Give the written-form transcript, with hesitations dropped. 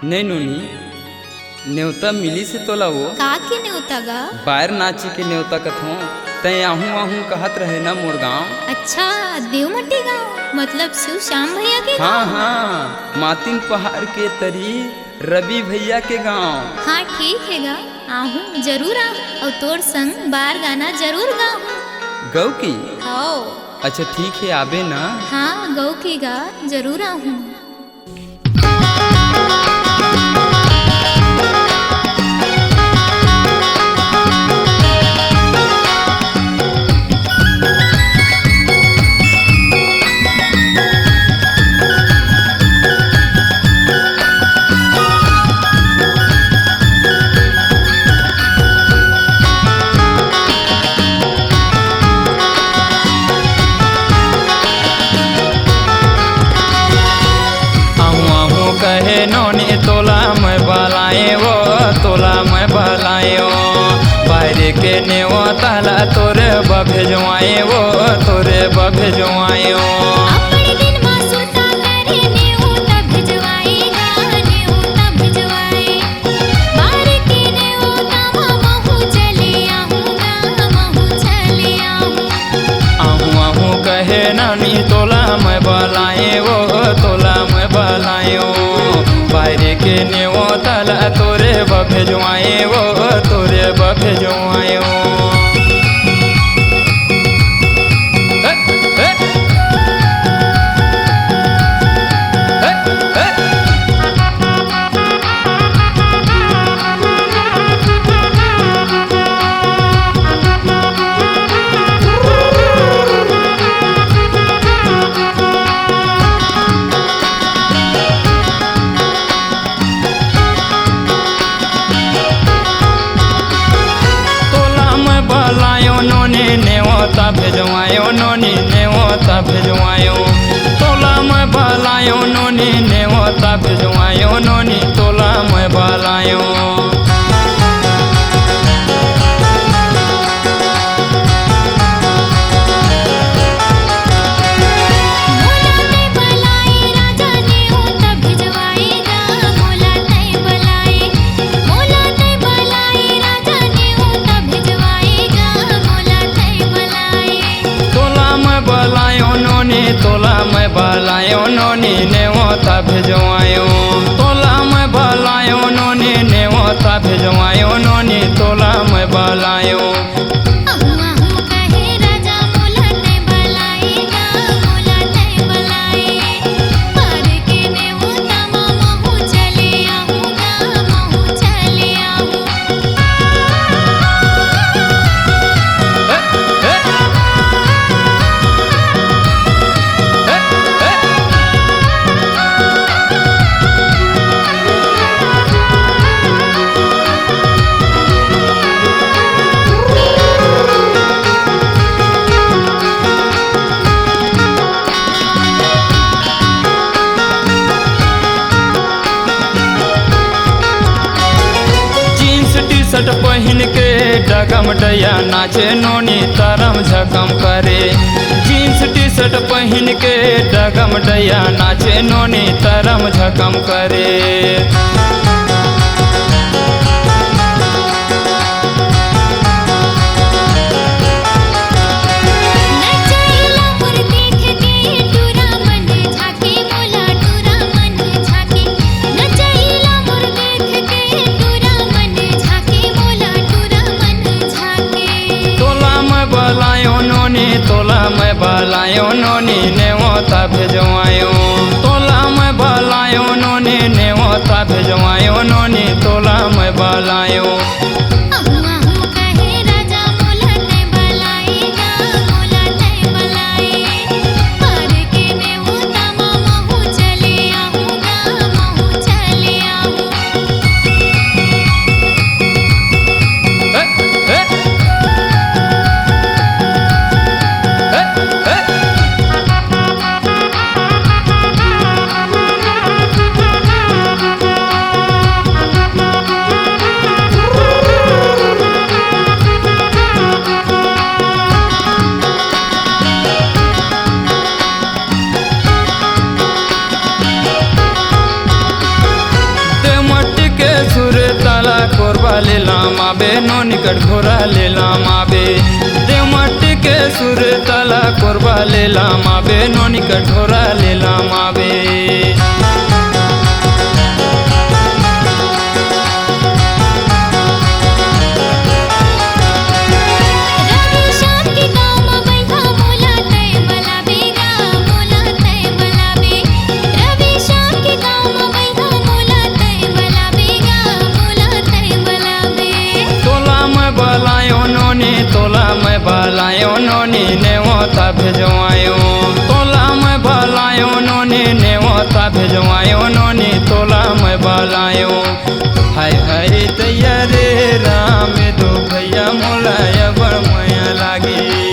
नहीं नोनी, न्योता मिली से तोला वो का के न्योता गा? बाहर नाची के न्योता कथों तय आहूँ आहूँ कहत रहे ना मोर गाँव। अच्छा, देवमटी गाँव मतलब शिव श्याम भैया के हाँ गाँव? हाँ, मातिन पहाड़ के तरी रवि भैया के गाँव। हाँ ठीक है गा, आहूँ जरूर आहूँ और तोर संग बार गाना जरूर गाऊँ। गौ की? आओ। अच्छा ठीक है, आबे ना। हाँ गौ की गा, जरूर आहूँ। कहे नोनी तोला मैं बलाए वो, तोला मैं बलाए वो, बाहर के ने वो ताला तोरे भेजवाए वो, तोरे भेजवाए वो। कहे नानी तोला मैं बलाए वो, तोला मैं बलाए वो, बाहर के ने वो ताला तोरे भेजवाए वो, तोरे भेजवाए वो। नोनी नेवता भेजवायो, नोनी नेवता भेजवायो, तोला मैं बलायो, नोनी नेवता भेजवायो, नोनी तोला मैं बलायो। तोला मैं बलायो, नोनी नेवता भेजवायो, तोला मैं बलायो, नोनी नेवता भेजवायो, नोनी तोला मैं बलायो। शर्ट पहन के डगम डैया नाचे, नोनी तरम झकम करे। जीन्स टी शर्ट पहन के डगम डैया नाचे, नोनी तरम झकम करे। तोला मैं बलायो, नोनी नेवता भेजवायो, तोला मैं बलायो, नोनी नेवता भेजवायो, नोनी तोला मैं बलायो। माबे नो निकट घोरा लेला माबे देव मट्टी के सुर तला कोरबा लेला माबे नो निकट घोरा लेला माबे तोला मैं भलायो नोनी ने वोता भेजवायो तोला मैं भलायो नोनी ने वोता भेजवायो नोनी तोला मैं भलायो हाय हाय तैया रे राम दो भैया मोलाया बड़ माया लागी।